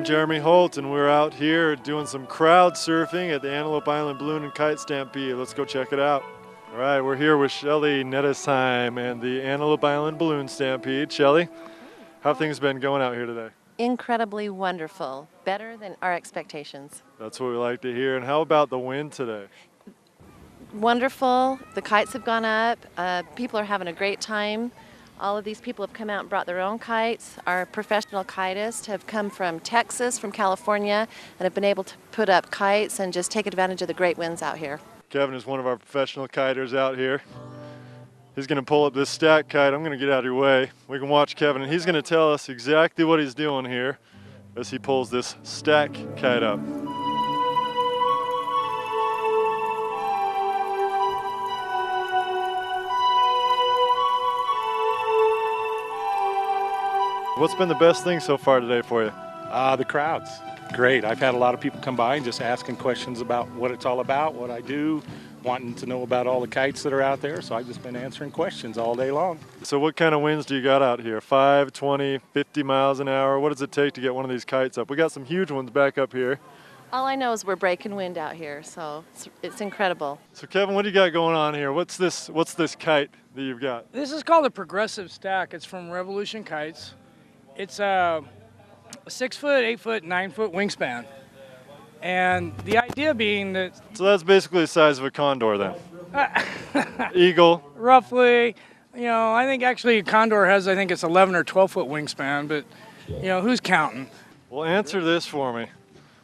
Jeremy Holt, and we're out here doing some crowd surfing at the Antelope Island Balloon and Kite Stampede. Let's go check it out. All right, we're here with Shelly Nettesheim and the Antelope Island Balloon Stampede. Shelly, how have things been going out here today? Incredibly wonderful, better than our expectations. That's what we like to hear. And how about the wind today? Wonderful, the kites have gone up, people are having a great time. All of these people have come out and brought their own kites. Our professional kitists have come from Texas, from California, and have been able to put up kites and just take advantage of the great winds out here. Kevin is one of our professional kiters out here. He's going to pull up this stack kite. I'm going to get out of your way. We can watch Kevin, and he's going to tell us exactly what he's doing here as he pulls this stack kite up. What's been the best thing so far today for you? The crowds. Great. I've had a lot of people come by and just asking questions about what it's all about, what I do, wanting to know about all the kites that are out there. So I've just been answering questions all day long. So what kind of winds do you got out here? 5, 20, 50 miles an hour? What does it take to get one of these kites up? We got some huge ones back up here. All I know is we're breaking wind out here, so it's incredible. So Kevin, what do you got going on here? What's this kite that you've got? This is called a progressive stack. It's from Revolution Kites. It's a 6 foot, 8 foot, 9 foot wingspan. And the idea being that... So that's basically the size of a condor then? Eagle? Roughly. You know, I think actually a condor has, I think it's 11 or 12 foot wingspan, but, you know, who's counting? Well, answer this for me.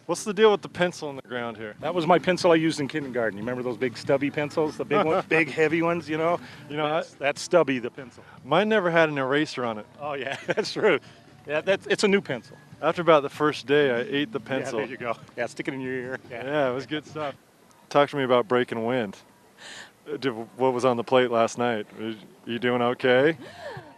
What's the deal with the pencil on the ground here? That was my pencil I used in kindergarten. You remember those big stubby pencils, the big ones, big heavy ones, you know? That's stubby, the pencil. Mine never had an eraser on it. Oh yeah, that's true. Yeah, it's a new pencil. After about the first day, I ate the pencil. Yeah, there you go. Yeah, stick it in your ear. Yeah, it was good stuff. Talk to me about breaking wind. What was on the plate last night? Are you doing okay?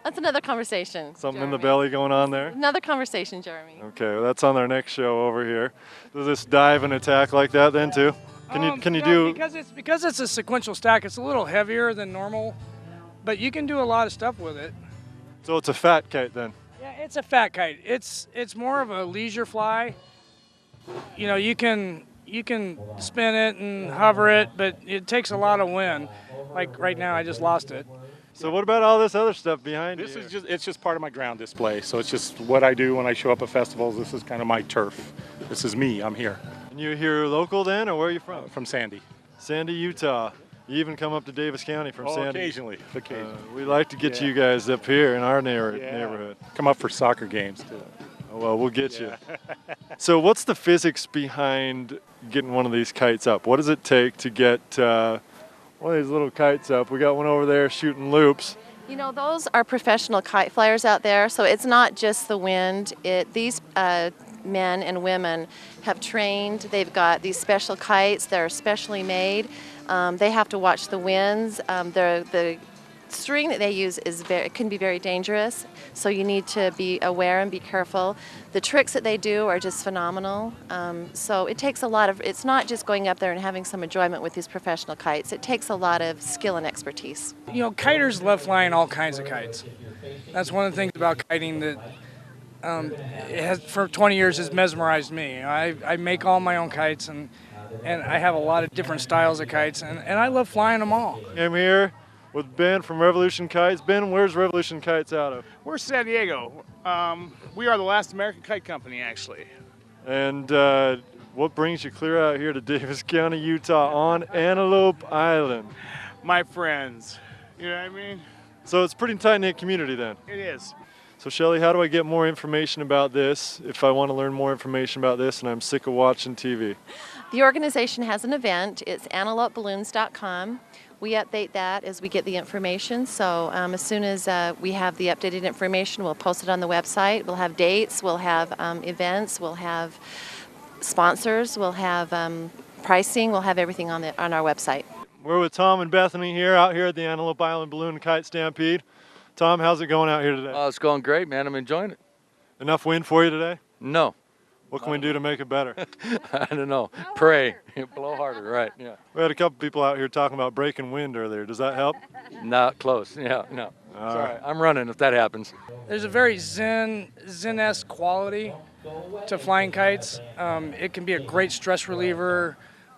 That's another conversation. Something Jeremy. in the belly going on there? Another conversation, Jeremy. Okay, well, that's on our next show over here. Does this dive and attack like that then too? Can you do? Because it's a sequential stack. It's a little heavier than normal, but you can do a lot of stuff with it. So it's a fat kite then? Yeah, it's a fat kite. It's more of a leisure fly. You know, you can spin it and hover it, but it takes a lot of wind. Like right now, I just lost it. So what about all this other stuff behind you? It's just part of my ground display. So it's just what I do when I show up at festivals. This is kind of my turf. This is me. I'm here. And you here local then, or where are you from? From Sandy. Sandy, Utah. You even come up to Davis County from Sandy. Occasionally. We like to get you guys up here in our neighborhood. Come up for soccer games too. Oh, well, we'll get you. So what's the physics behind getting one of these kites up? What does it take to get one of these little kites up? We got one over there shooting loops. You know, those are professional kite flyers out there, so it's not just the wind. These men and women have trained. They've got these special kites that are specially made. They have to watch the winds. The string that they use can be very dangerous, so you need to be aware and be careful. The tricks that they do are just phenomenal. So it takes a lot of, it's not just going up there and having some enjoyment with these professional kites. It takes a lot of skill and expertise. You know, kiters love flying all kinds of kites. That's one of the things about kiting that it has, for 20 years, has mesmerized me. I make all my own kites, and I have a lot of different styles of kites, and I love flying them all. I'm here with Ben from Revolution Kites. Ben, where's Revolution Kites out of? We're San Diego. We are the last American kite company, actually. And what brings you clear out here to Davis County, Utah on Antelope Island? My friends, you know what I mean? So it's a pretty tight-knit community then? It is. So Shelly, how do I get more information about this if I want to learn more information about this and I'm sick of watching TV? The organization has an event. It's antelopeballoons.com. We update that as we get the information, so as soon as we have the updated information, we'll post it on the website. We'll have dates, we'll have events, we'll have sponsors, we'll have pricing, we'll have everything on our website. We're with Tom and Bethany here, out here at the Antelope Island Balloon and Kite Stampede. Tom, how's it going out here today? Oh, it's going great, man. I'm enjoying it. Enough wind for you today? No. What can we do to make it better? I don't know. Pray. Blow harder, right, yeah. We had a couple people out here talking about breaking wind earlier. Does that help? Not close, yeah, no. Sorry, I'm running if that happens. There's a very zen-esque quality to flying kites. It can be a great stress reliever.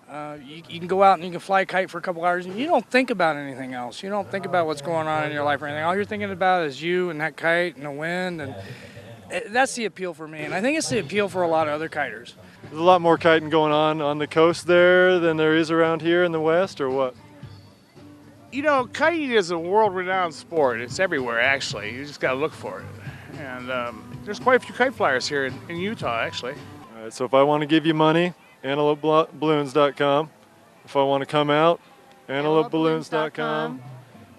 You can go out and you can fly a kite for a couple hours and you don't think about anything else. You don't think about what's going on in your life or anything. All you're thinking about is you and that kite and the wind, and that's the appeal for me. And I think it's the appeal for a lot of other kiters. There's a lot more kiting going on the coast there than there is around here in the west, or what? You know, kiting is a world-renowned sport. It's everywhere, actually. You just got to look for it. And there's quite a few kite flyers here in Utah, actually. All right, so if I want to give you money, antelopeballoons.com. If I want to come out, antelopeballoons.com.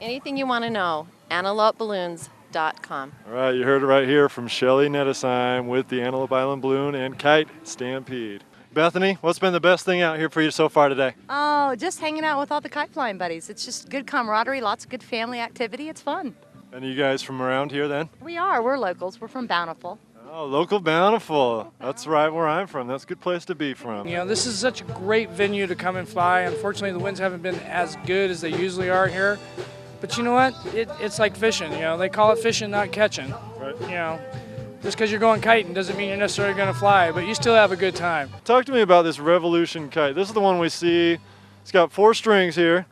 Anything you want to know, antelopeballoons.com. All right, you heard it right here from Shelly Nettesheim with the Antelope Island Balloon and Kite Stampede. Bethany, what's been the best thing out here for you so far today? Oh, just hanging out with all the kite flying buddies. It's just good camaraderie, lots of good family activity. It's fun. And you guys from around here then? We are. We're locals. We're from Bountiful. Oh, local Bountiful. That's right where I'm from. That's a good place to be from. You know, this is such a great venue to come and fly. Unfortunately, the winds haven't been as good as they usually are here. But you know what? It's like fishing. You know, they call it fishing, not catching. Right. You know, just because you're going kiting doesn't mean you're necessarily going to fly, but you still have a good time. Talk to me about this Revolution kite. This is the one we see. It's got 4 strings here.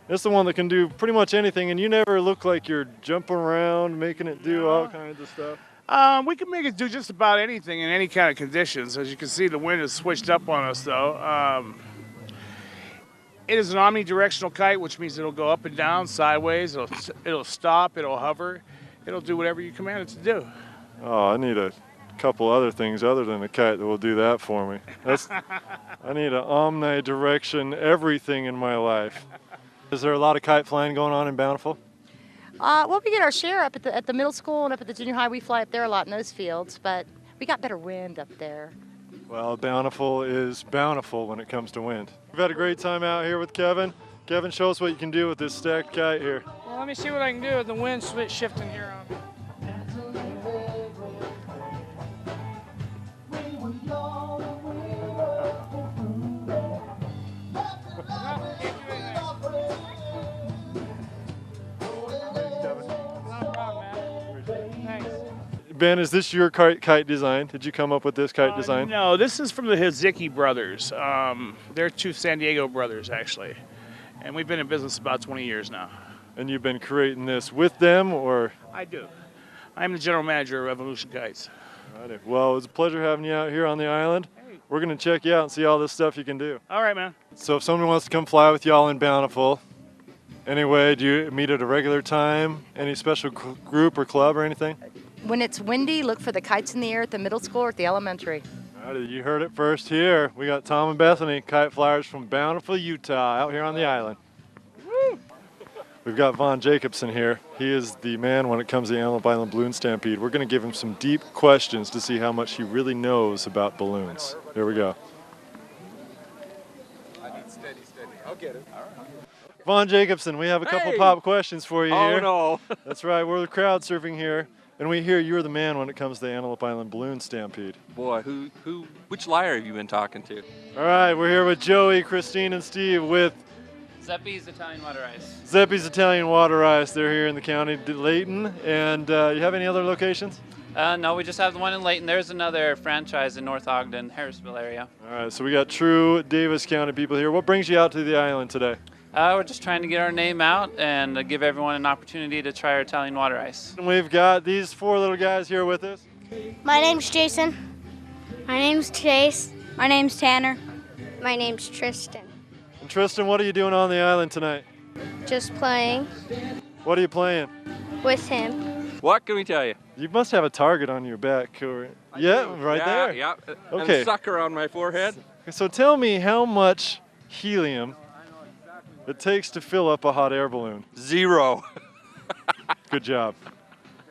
It's the one that can do pretty much anything, and you never look like you're jumping around, making it do all kinds of stuff. We can make it do just about anything in any kind of conditions. As you can see, the wind is switched up on us, though. It is an omnidirectional kite, which means it'll go up and down, sideways. It'll stop. It'll hover. It'll do whatever you command it to do. Oh, I need a couple other things other than a kite that will do that for me. I need an omnidirection everything in my life. Is there a lot of kite flying going on in Bountiful? Well, we get our share up at the middle school and up at the junior high. We fly up there a lot in those fields, but we got better wind up there. Well, Bountiful is bountiful when it comes to wind. We've had a great time out here with Kevin. Kevin, show us what you can do with this stacked kite here. Well, let me see what I can do with the wind switch shifting here on me. Ben, is this your kite design? Did you come up with this kite design? No, this is from the Hiziki brothers. They're 2 San Diego brothers, actually. And we've been in business about 20 years now. And you've been creating this with them, or? I do. I'm the general manager of Revolution Kites. Righty. Well, it was a pleasure having you out here on the island. Hey. We're going to check you out and see all this stuff you can do. All right, man. So if someone wants to come fly with y'all in Bountiful, anyway, do you meet at a regular time? Any special group or club or anything? When it's windy, look for the kites in the air at the middle school or at the elementary. Alrighty, you heard it first here. We got Tom and Bethany, kite flyers from Bountiful, Utah, out here on the island. Woo! We've got Vaughn Jacobson here. He is the man when it comes to the Antelope Island Balloon Stampede. We're going to give him some deep questions to see how much he really knows about balloons. Here we go. I need steady. I'll get it. All right. Vaughn Jacobson, we have a couple Hey! pop questions for you here. Oh, no. That's right, we're the crowd surfing here. And we hear you're the man when it comes to the Antelope Island Balloon Stampede. Boy, which liar have you been talking to? All right, we're here with Joey, Christine, and Steve with Zeppi's Italian Water Ice. Zeppi's Italian Water Ice. They're here in the county of Layton. And you have any other locations? No, we just have the one in Layton. There's another franchise in North Ogden, Harrisville area. All right, so we got true Davis County people here. What brings you out to the island today? We're just trying to get our name out and give everyone an opportunity to try our Italian Water Ice. And we've got these 4 little guys here with us. My name's Jason. My name's Chase. My name's Tanner. My name's Tristan. And Tristan, what are you doing on the island tonight? Just playing What are you playing? with him. What can we tell you? You must have a target on your back. Or, yeah, right there. Yeah. Okay. And a sucker on my forehead. So tell me how much helium it takes to fill up a hot air balloon. 0. Good job.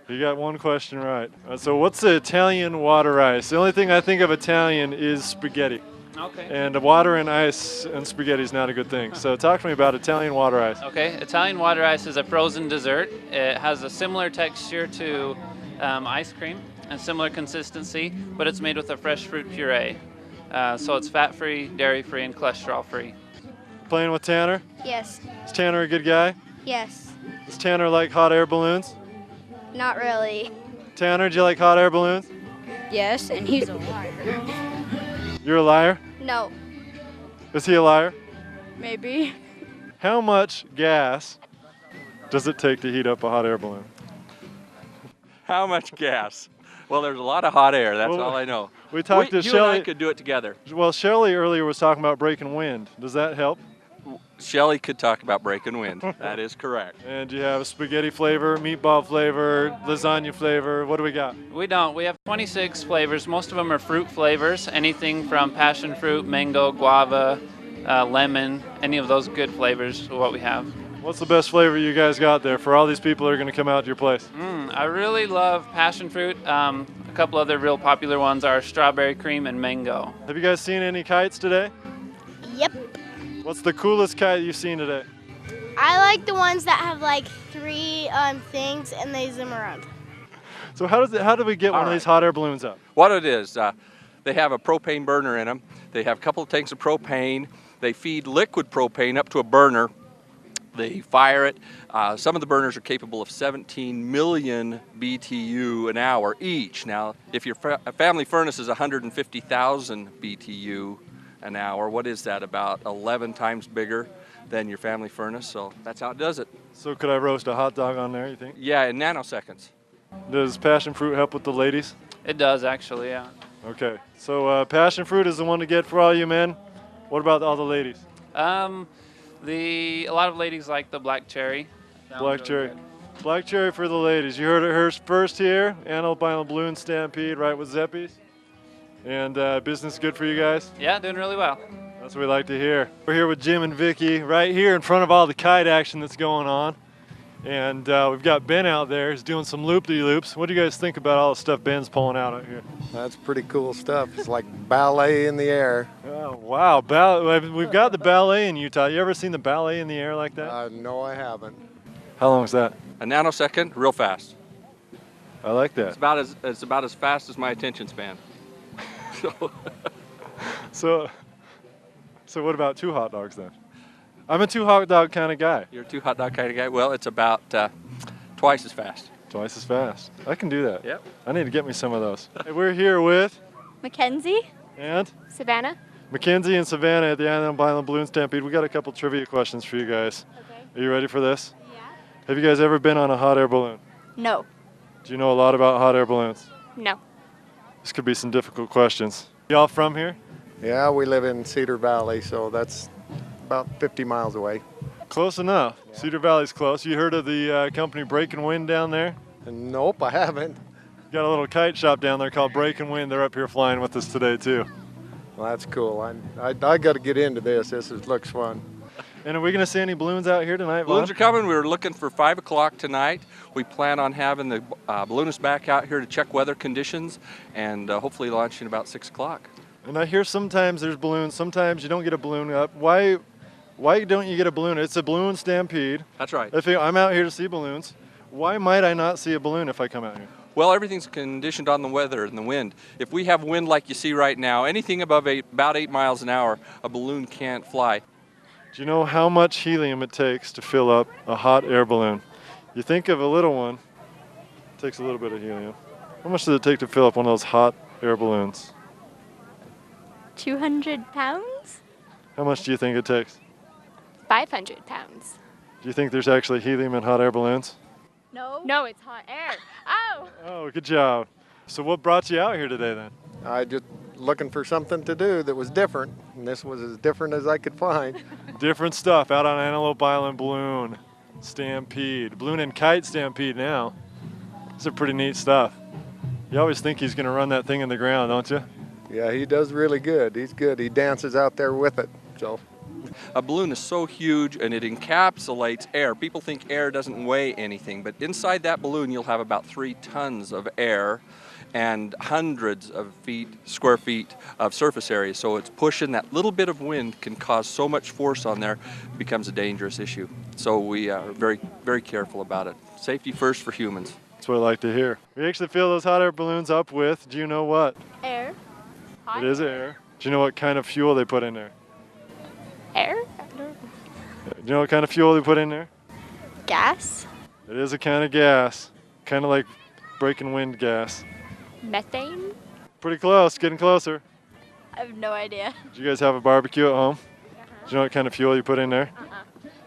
You got one question right. So what's the Italian water ice? The only thing I think of Italian is spaghetti. Okay. And water and ice and spaghetti is not a good thing. So talk to me about Italian water ice. Okay, Italian Water Ice is a frozen dessert. It has a similar texture to ice cream and similar consistency, but it's made with a fresh fruit puree. So it's fat-free, dairy-free, and cholesterol-free. Playing with Tanner? Yes. Is Tanner a good guy? Yes. Does Tanner like hot air balloons? Not really. Tanner, do you like hot air balloons? Yes, and he's a liar. You're a liar? No. Is he a liar? Maybe. How much gas does it take to heat up a hot air balloon? How much gas? Well, there's a lot of hot air. That's Well, all I know. We talked to you and Shelly. I could do it together. Well, Shelly earlier was talking about breaking wind. Does that help? Shelly could talk about breaking wind. That is correct. And you have spaghetti flavor, meatball flavor, lasagna flavor. What do we got? We don't. We have 26 flavors. Most of them are fruit flavors. Anything from passion fruit, mango, guava, lemon, any of those good flavors are what we have. What's the best flavor you guys got there for all these people that are going to come out to your place? I really love passion fruit. A couple other real popular ones are strawberry cream and mango. Have you guys seen any kites today? Yep. What's the coolest kite you've seen today? I like the ones that have like 3 things and they zoom around. So how do we get one of these hot air balloons up? What it is, they have a propane burner in them. They have a couple of tanks of propane. They feed liquid propane up to a burner. They fire it. Some of the burners are capable of 17 million BTU an hour each. Now, if your family furnace is 150,000 BTU an hour, what is that? About 11 times bigger than your family furnace. So that's how it does it. So could I roast a hot dog on there, you think? Yeah, in nanoseconds. Does passion fruit help with the ladies? It does actually, yeah. Okay, so passion fruit is the one to get for all you men. What about all the ladies? A lot of ladies like the black cherry. That Black one's cherry. really good. Black cherry for the ladies. You heard it here first here. Antelope Island Balloon Stampede right with Zeppies. And business good for you guys? Yeah, doing really well. That's what we like to hear. We're here with Jim and Vicky right here in front of all the kite action that's going on. And we've got Ben out there. He's doing some loop-de-loops. What do you guys think about all the stuff Ben's pulling out here? That's pretty cool stuff. It's like ballet in the air. Oh, wow. We've got the ballet in Utah. You ever seen the ballet in the air like that? No, I haven't. How long is that? A nanosecond, real fast. I like that. It's about as fast as my attention span. So what about 2 hot dogs then? I'm a 2 hot dog kind of guy. You're a 2 hot dog kind of guy? Well, it's about twice as fast. Twice as fast. I can do that. Yep. I need to get me some of those. Hey, we're here with Mackenzie. and Savannah. Mackenzie and Savannah at the Antelope Island Balloon Stampede. We got a couple trivia questions for you guys. Okay. Are you ready for this? Yeah. Have you guys ever been on a hot air balloon? No. Do you know a lot about hot air balloons? No. This could be some difficult questions. Y'all from here? Yeah, we live in Cedar Valley, so that's about 50 miles away. Close enough. Yeah. Cedar Valley's close. You heard of the company Breaking Wind down there? Nope, I haven't. Got a little kite shop down there called Breaking Wind. They're up here flying with us today too. Well, that's cool. I got to get into this. Looks fun. And are we going to see any balloons out here tonight, Balloons Vaughn? are coming. We were looking for 5 o'clock tonight. We plan on having the balloonists back out here to check weather conditions and hopefully launching about 6 o'clock. And I hear sometimes there's balloons, sometimes you don't get a balloon up. Why don't you get a balloon? It's a balloon stampede. That's right. I'm out here to see balloons. Why might I not see a balloon if I come out here? Well, everything's conditioned on the weather and the wind. If we have wind like you see right now, anything above about 8 miles an hour, a balloon can't fly. Do you know how much helium it takes to fill up a hot air balloon? You think of a little one, it takes a little bit of helium. How much does it take to fill up one of those hot air balloons? 200 pounds? How much do you think it takes? 500 pounds. Do you think there's actually helium in hot air balloons? No. No, it's hot air. Oh! Oh, good job. So what brought you out here today then? I just looking for something to do that was different, and this was as different as I could find. Different stuff out on Antelope Island Balloon Stampede. Balloon and Kite Stampede now. These are pretty neat stuff. You always think he's going to run that thing in the ground, don't you? Yeah, he does really good. He's good. He dances out there with it. So A balloon is so huge and it encapsulates air. People think air doesn't weigh anything, but inside that balloon you'll have about 3 tons of air and hundreds of square feet of surface area. So it's pushing. That little bit of wind can cause so much force on there, it becomes a dangerous issue. So we are very, very careful about it. Safety first for humans. That's what I like to hear. We actually fill those hot air balloons up with, do you know what? Air. Hot It is air. Do you know what kind of fuel they put in there? air? Do you know what kind of fuel they put in there? Gas. It is a kind of gas, kind of like breaking wind gas. Methane. Pretty close, getting closer. I have no idea. Do you guys have a barbecue at home? Do you know what kind of fuel you put in there?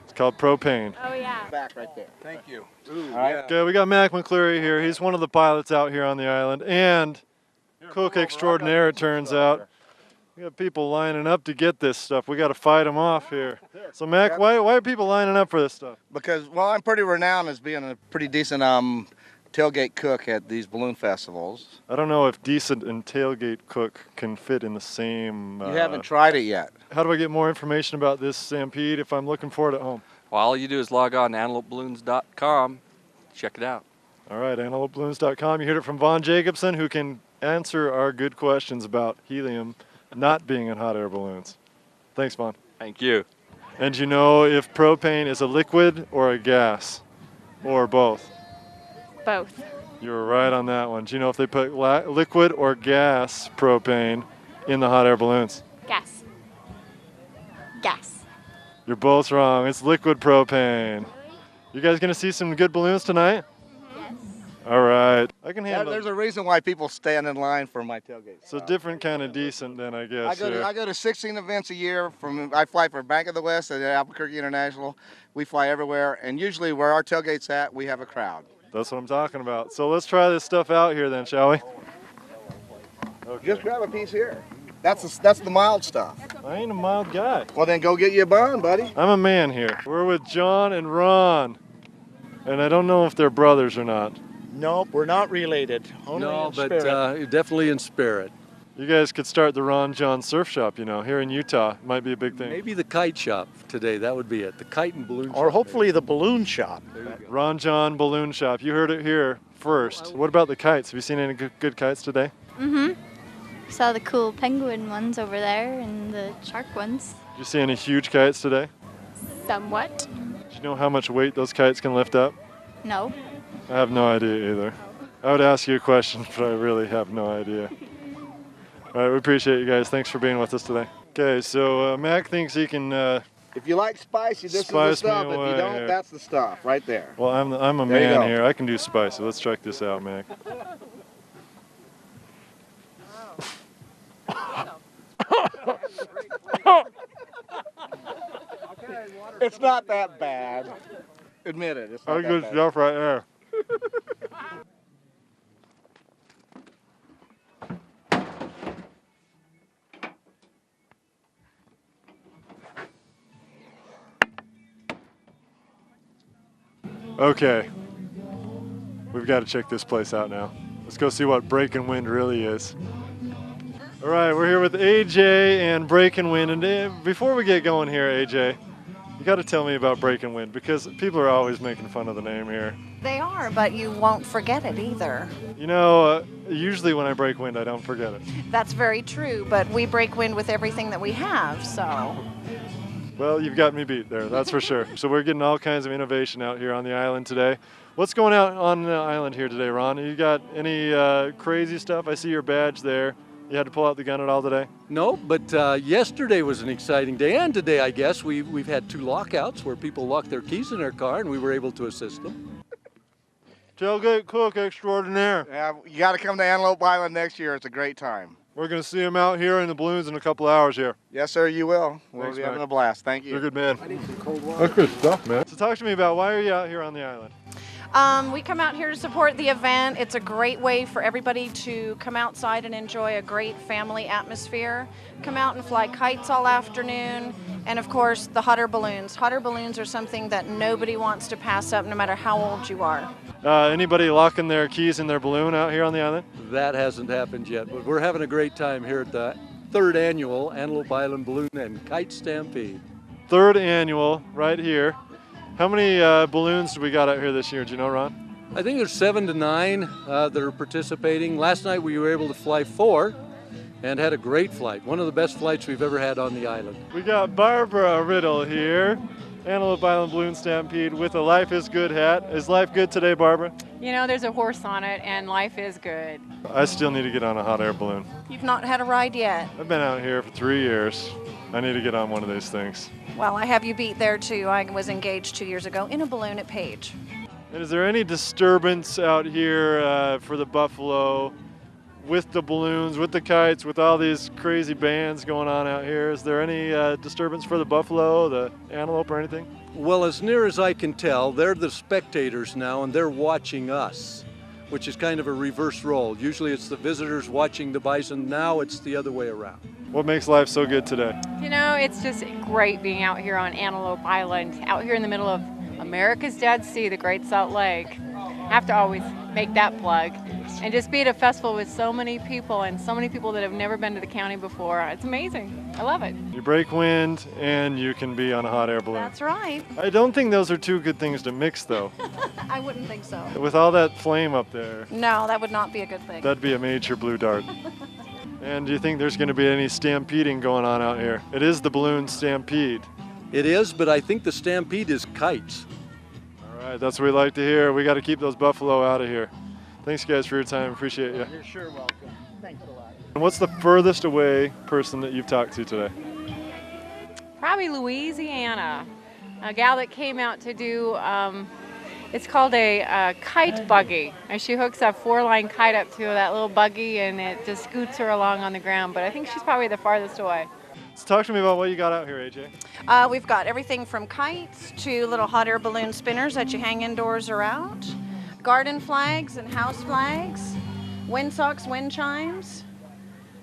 It's called propane. Oh yeah. Back right there. Thank you. Okay, we got Mac McCleary here. He's one of the pilots out here on the island and cook extraordinaire, it turns out. We got people lining up to get this stuff. We got to fight them off here. So Mac, why are people lining up for this stuff? Because, well, I'm pretty renowned as being a pretty decent tailgate cook at these balloon festivals. I don't know if decent and tailgate cook can fit in the same... You haven't tried it yet. How do I get more information about this stampede if I'm looking for it at home? Well, all you do is log on to antelopeballoons.com. Check it out. All right, antelopeballoons.com. You heard it from Vaughn Jacobson, who can answer our good questions about helium not being in hot air balloons. Thanks, Vaughn. Thank you. And you know if propane is a liquid or a gas, or both? Both. You were right on that one. Do you know if they put liquid or gas propane in the hot air balloons? Gas. Gas. You're both wrong. It's liquid propane. You guys gonna see some good balloons tonight? Yes. All right. I can handle There's a reason why people stand in line for my tailgate. So different kind of decent then, I guess. I go to 16 events a year. I fly for Bank of the West at Albuquerque International. We fly everywhere, and usually where our tailgate's at, we have a crowd. That's what I'm talking about. So let's try this stuff out here then, shall we? Okay. Just grab a piece here. That's the mild stuff. I ain't a mild guy. Well, then go get you a bun, buddy. I'm a man here. We're with John and Ron, and I don't know if they're brothers or not. Nope, we're not related. Only in spirit. Definitely in spirit. You guys could start the Ron John Surf Shop, you know, here in Utah. Might be a big thing. Maybe the kite shop today. That would be it. The kite and balloon shop. Or hopefully the balloon shop. Ron John Balloon Shop. You heard it here first. What about the kites? Have you seen any good kites today? Mm-hmm. Saw the cool penguin ones over there and the shark ones. Did you see any huge kites today? Somewhat. Do you know how much weight those kites can lift up? No. I have no idea either. I would ask you a question, but I really have no idea. All right, we appreciate you guys. Thanks for being with us today. Okay, so Mac thinks he can... if you like spicy, this is the stuff. If you don't, that's the stuff right there. Well, I'm a man here. I can do spicy. Let's check this out, Mac. It's not that bad. Admit it. It's not that good bad. stuff right there. Okay, we've got to check this place out now. Let's go see what Breaking Wind really is. All right, we're here with AJ and Breaking Wind, and before we get going here, AJ, you got to tell me about Breaking Wind because people are always making fun of the name here. They are, but you won't forget it either. You know, usually when I break wind, I don't forget it. That's very true, but we break wind with everything that we have, so. Well, you've got me beat there, that's for sure. So we're getting all kinds of innovation out here on the island today. What's going on the island here today, Ron? You got any crazy stuff? I see your badge there. You had to pull out the gun at all today? No, but yesterday was an exciting day, and today, I guess, we've had 2 lockouts where people locked their keys in their car, and we were able to assist them. Tailgate cook extraordinaire. Yeah, you got to come to Antelope Island next year. It's a great time. We're going to see him out here in the balloons in a couple hours here. Yes, sir, you will. We'll Thanks, be having Mac. a blast. Thank you. You're a good man. I need some cold water. That's good stuff, man. So talk to me about why are you out here on the island? We come out here to support the event. It's a great way for everybody to come outside and enjoy a great family atmosphere. Come out and fly kites all afternoon. And of course, the hot air balloons. Hot air balloons are something that nobody wants to pass up no matter how old you are. Anybody locking their keys in their balloon out here on the island? That hasn't happened yet, but we're having a great time here at the 3rd annual Antelope Island Balloon and Kite Stampede. 3rd annual, right here. How many balloons do we got out here this year? Do you know, Ron? I think there's 7 to 9 that are participating. Last night we were able to fly 4 and had a great flight. One of the best flights we've ever had on the island. We got Barbara Riddle here, Antelope Island Balloon Stampede with a Life is Good hat. Is life good today, Barbara? You know, there's a horse on it and life is good. I still need to get on a hot air balloon. You've not had a ride yet. I've been out here for 3 years. I need to get on one of these things. Well, I have you beat there too. I was engaged 2 years ago in a balloon at Page. And is there any disturbance out here for the buffalo with the balloons, with the kites, with all these crazy bands going on out here. Is there any disturbance for the buffalo, the antelope, or anything? Well, as near as I can tell, they're the spectators now and they're watching us, which is kind of a reverse role. Usually it's the visitors watching the bison. Now it's the other way around. What makes life so good today? You know, it's just great being out here on Antelope Island, out here in the middle of America's Dead Sea, the Great Salt Lake. I have to always make that plug. And just be at a festival with so many people and so many people that have never been to the county before. It's amazing. I love it. You break wind and you can be on a hot air balloon. That's right. I don't think those are two good things to mix, though. I wouldn't think so. With all that flame up there, No, that would not be a good thing. that'd be a major blue dart. And do you think there's going to be any stampeding going on out here? It is the balloon stampede. It is, but I think the stampede is kites. All right, that's what we like to hear. We got to keep those buffalo out of here. Thanks, guys, for your time. Appreciate you. You're sure welcome. Thanks a lot. And what's the furthest away person that you've talked to today? Probably Louisiana. A gal that came out to do, it's called a kite buggy. And she hooks a 4-line kite up to that little buggy and it just scoots her along on the ground. But I think she's probably the farthest away. So talk to me about what you got out here, AJ. We've got everything from kites to little hot air balloon spinners that you hang indoors or out, garden flags and house flags, wind socks, wind chimes,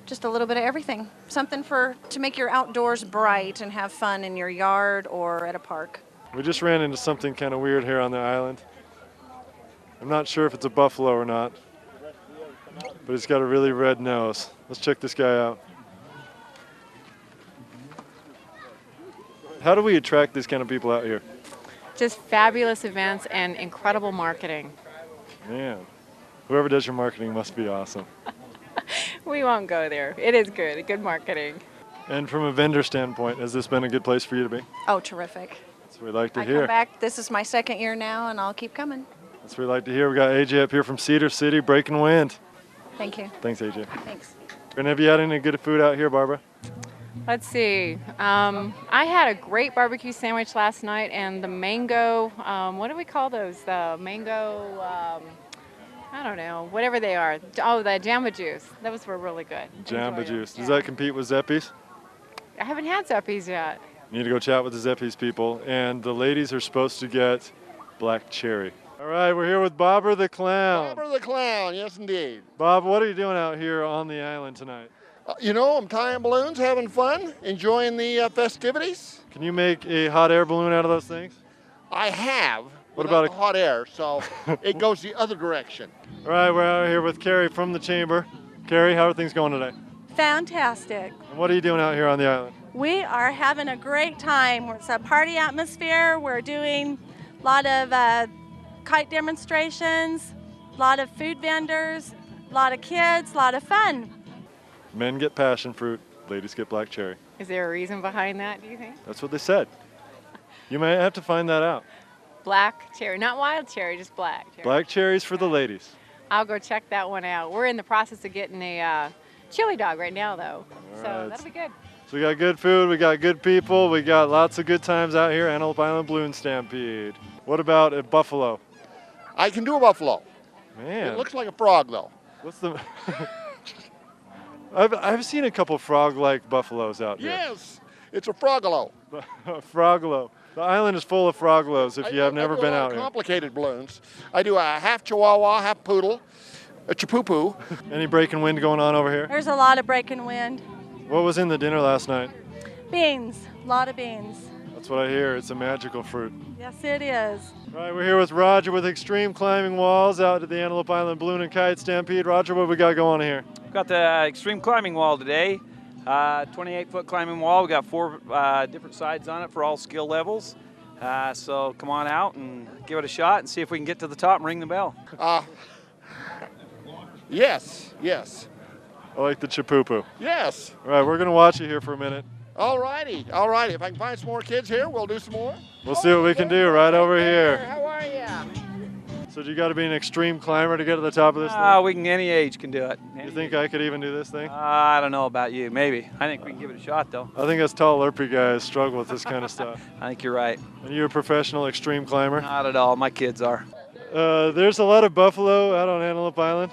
just a little bit of everything. Something to make your outdoors bright and have fun in your yard or at a park. We just ran into something kind of weird here on the island. I'm not sure if it's a buffalo or not, but it's got a really red nose. Let's check this guy out. How do we attract these kind of people out here? Just fabulous events and incredible marketing. Man, whoever does your marketing must be awesome. We won't go there. It is good, good marketing. And from a vendor standpoint, has this been a good place for you to be? Oh, terrific. That's what we like to I hear. come back. This is my second year now, and I'll keep coming. That's what we like to hear. We got AJ up here from Cedar City, breaking wind. Thank you. Thanks, AJ. Thanks. And have you had any good food out here, Barbara? Let's see. I had a great barbecue sandwich last night, and the mango, what do we call those? The mango, I don't know, whatever they are. Oh, the Jamba Juice. Those were really good. Jamba Juice. Does that compete with Zeppies? I haven't had Zeppies yet. You need to go chat with the Zeppies people. And the ladies are supposed to get black cherry. All right, we're here with Bobber the Clown. Bobber the Clown, yes indeed. Bob, what are you doing out here on the island tonight? You know, I'm tying balloons, having fun, enjoying the festivities. Can you make a hot air balloon out of those things? I have. What about the hot air? So it goes the other direction. All right, we're out here with Carrie from the chamber. Carrie, how are things going today? Fantastic. And what are you doing out here on the island? We are having a great time. It's a party atmosphere. We're doing a lot of kite demonstrations, a lot of food vendors, a lot of kids, a lot of fun. Men get passion fruit, ladies get black cherry. Is there a reason behind that, do you think? That's what they said. You might have to find that out. Black cherry, not wild cherry, just black cherry. Black cherries for the ladies. I'll go check that one out. We're in the process of getting a chili dog right now, though. All So right. that'll be good. So we got good food, we got good people, we got lots of good times out here, Antelope Island Balloon Stampede. What about a buffalo? I can do a buffalo. Man. It looks like a frog, though. What's the... I've seen a couple frog-like buffaloes out here. Yes, it's a frogalo. Frogalo. The island is full of froglos if you have never been out here. Complicated balloons. I do a half Chihuahua, half poodle, a Chipoopoo. Any breaking wind going on over here? There's a lot of breaking wind. What was in the dinner last night? Beans, a lot of beans. That's what I hear. It's a magical fruit. Yes, it is. All right, we're here with Roger with Extreme Climbing Walls out at the Antelope Island Balloon and Kite Stampede. Roger, what we got going on here? Got the Extreme Climbing Wall today. 28-foot climbing wall. We got 4 different sides on it for all skill levels. So come on out and give it a shot and see if we can get to the top and ring the bell. Yes, yes. I like the Chipoopoo. Yes. All right, we're going to watch you here for a minute. All righty, all righty. If I can find some more kids here, we'll do some more. We'll see what we can do right over here. How are you? So you got to be an extreme climber to get to the top of this thing? We can, any age can do it. You think I could even do this thing? I don't know about you, maybe. I think we can give it a shot though. I think us tall, lerpy guys struggle with this kind of stuff. I think you're right. And you're a professional extreme climber? Not at all, my kids are. There's a lot of buffalo out on Antelope Island,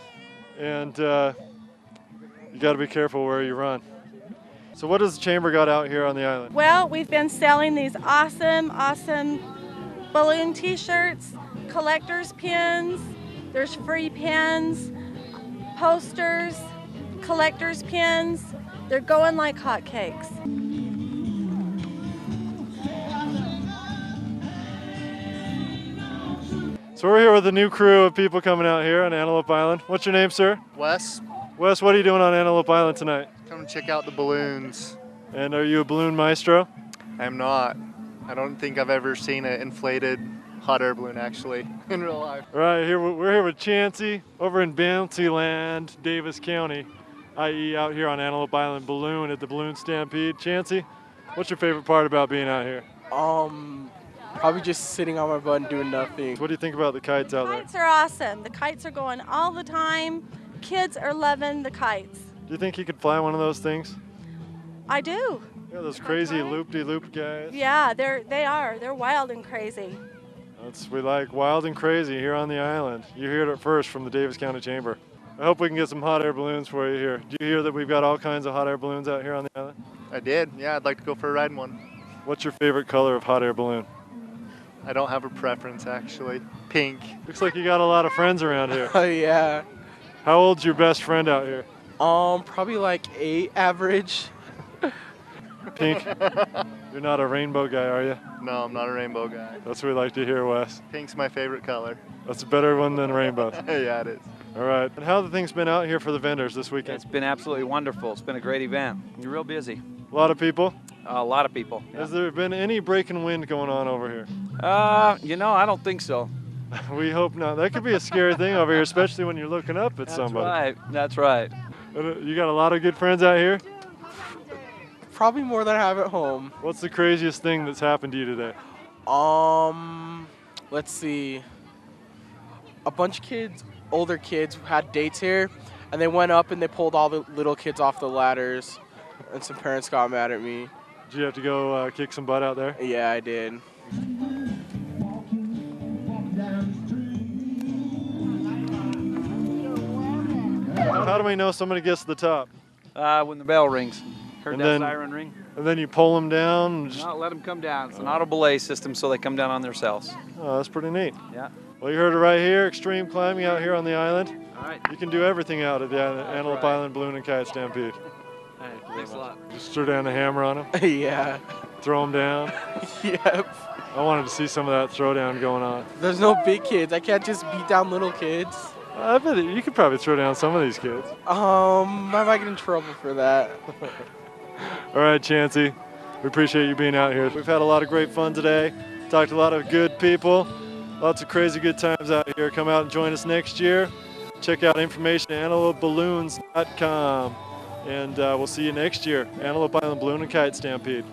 and got to be careful where you run. So what does the chamber got out here on the island? Well, we've been selling these awesome balloon t-shirts, collector's pins, there's free pins, posters, collector's pins. They're going like hotcakes. So we're here with a new crew of people coming out here on Antelope Island. What's your name, sir? Wes, Wes, what are you doing on Antelope Island tonight? come check out the balloons. And are you a balloon maestro? I am not. I don't think I've ever seen an inflated hot air balloon actually in real life. All right, we're here with Chancey over in Bounty Land, Davis County, i.e. out here on Antelope Island Balloon at the Balloon Stampede. Chancey, what's your favorite part about being out here? Probably just sitting on my butt and doing nothing. What do you think about the kites out there? Kites are awesome. The kites are going all the time. Kids are loving the kites. Do you think you could fly one of those things? I do. Yeah, those crazy loop-de-loop guys. Yeah, they are. They're wild and crazy. We like wild and crazy here on the island. You heard it first from the Davis County Chamber. I hope we can get some hot air balloons for you here. Do you hear that we've got all kinds of hot air balloons out here on the island? I did, yeah, I'd like to go for a ride in one. What's your favorite color of hot air balloon? I don't have a preference actually. Pink. Looks like you got a lot of friends around here. Oh yeah. How old's your best friend out here? Probably like 8 average. Pink. You're not a rainbow guy, are you? No, I'm not a rainbow guy. That's what we like to hear, Wes. Pink's my favorite color. That's a better one than rainbows. Yeah, it is. All right. And how have things been out here for the vendors this weekend? It's been absolutely wonderful. It's been a great event. You're real busy. A lot of people? A lot of people. Yeah. Has there been any breaking wind going on over here? I don't think so. We hope not. That could be a scary thing over here, especially when you're looking up at somebody. That's right. You got a lot of good friends out here? Probably more than I have at home. What's the craziest thing that's happened to you today? Let's see. A bunch of kids, older kids, had dates here, and they went up and they pulled all the little kids off the ladders, and some parents got mad at me. Did you have to go kick some butt out there? Yeah, I did. How do we know somebody gets to the top? When the bell rings. Heard And that then- siren ring? And then you pull them down? And just, No, let them come down. It's an auto belay system, so they come down on themselves. oh, that's pretty neat. Yeah. Well, you heard it right here. Extreme climbing out here on the island. All right. You can do everything out at the Antelope Island Balloon and Kite Stampede. Thanks a lot. Just throw down the hammer on them. Yeah. Throw them down. Yep. I wanted to see some of that throwdown going on. There's no big kids. I can't just beat down little kids. I bet you could probably throw down some of these kids. I might get in trouble for that. All right, Chancey. We appreciate you being out here. We've had a lot of great fun today. Talked to a lot of good people. Lots of crazy good times out here. Come out and join us next year. Check out information at antelopeballoons.com. And we'll see you next year. Antelope Island Balloon and Kite Stampede.